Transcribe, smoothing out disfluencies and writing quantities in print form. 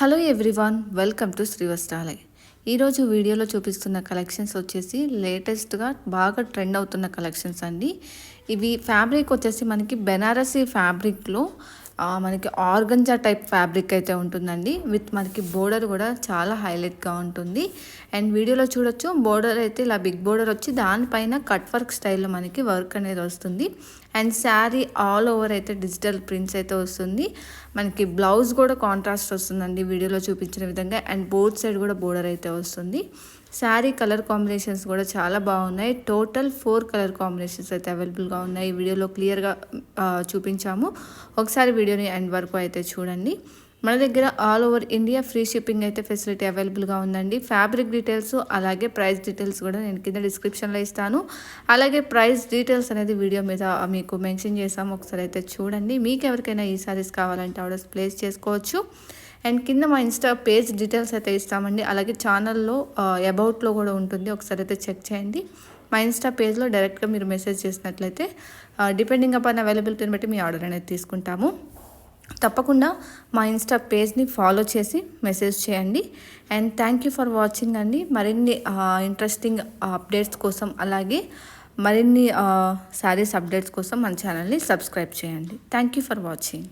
Hello everyone, welcome to Sri Vastralaya. ఈరోజు వీడియోలో చూపిస్తున్న కలెక్షన్స్ వచ్చేసి లేటెస్ట్గా బాగా ట్రెండ్ అవుతున్న కలెక్షన్స్ అండి. ఇవి ఫ్యాబ్రిక్ వచ్చేసి మనకి బెనారసీ ఫ్యాబ్రిక్లో మనకి ఆర్గంజా టైప్ ఫ్యాబ్రిక్ అయితే ఉంటుందండి. విత్ మనకి బోర్డర్ కూడా చాలా హైలైట్గా ఉంటుంది. అండ్ వీడియోలో చూడొచ్చు, బోర్డర్ అయితే ఇలా బిగ్ బోర్డర్ వచ్చి దానిపైన కట్ వర్క్ స్టైల్లో మనకి వర్క్ అనేది వస్తుంది. అండ్ శారీ ఆల్ ఓవర్ అయితే డిజిటల్ ప్రింట్స్ అయితే వస్తుంది. మనకి బ్లౌజ్ కూడా కాంట్రాస్ట్ వస్తుందండి వీడియోలో చూపించిన విధంగా. అండ్ బోత్ సైడ్ కూడా బోర్డర్ అయితే వస్తుంది. శారీ కలర్ కాంబినేషన్స్ కూడా చాలా బాగున్నాయి. టోటల్ 4 కలర్ కాంబినేషన్స్ అయితే అవైలబుల్గా ఉన్నాయి. వీడియోలో క్లియర్గా చూపించాము. ఒకసారి వీడియోని ఎండ్ వరకు అయితే చూడండి. మన దగ్గర all over India free shipping అయితే ఫెసిలిటీ అవైలబుల్గా ఉందండి. ఫ్యాబ్రిక్ డీటెయిల్స్ అలాగే ప్రైస్ డీటెయిల్స్ కూడా నేను కింద డిస్క్రిప్షన్లో ఇస్తాను. అలాగే ప్రైస్ డీటెయిల్స్ అనేది వీడియో మీద మీకు మెన్షన్ చేసాము, ఒకసారి అయితే చూడండి. మీకు ఎవరికైనా ఈ సారీస్ కావాలంటే ఆర్డర్స్ ప్లేస్ చేసుకోవచ్చు. అండ్ కింద మా ఇన్స్టా పేజ్ డీటెయిల్స్ అయితే ఇస్తామండి. అలాగే ఛానల్లో అబౌట్లో కూడా ఉంటుంది, ఒకసారి అయితే చెక్ చేయండి. మా ఇన్స్టా పేజ్లో డైరెక్ట్గా మీరు మెసేజ్ చేసినట్లయితే డిపెండింగ్ అపాన్ అవైలబిలిటీని బట్టి మీ ఆర్డర్ అనేది తీసుకుంటాము. తప్పకుండా మా ఇన్స్టా పేజ్ని ఫాలో చేసి మెసేజ్ చేయండి. And thank you for watching అండి. మరిన్ని ఇంట్రెస్టింగ్ అప్డేట్స్ కోసం అలాగే మరిన్ని శారీస్ అప్డేట్స్ కోసం మన ఛానల్ని సబ్స్క్రైబ్ చేయండి. Thank you for watching.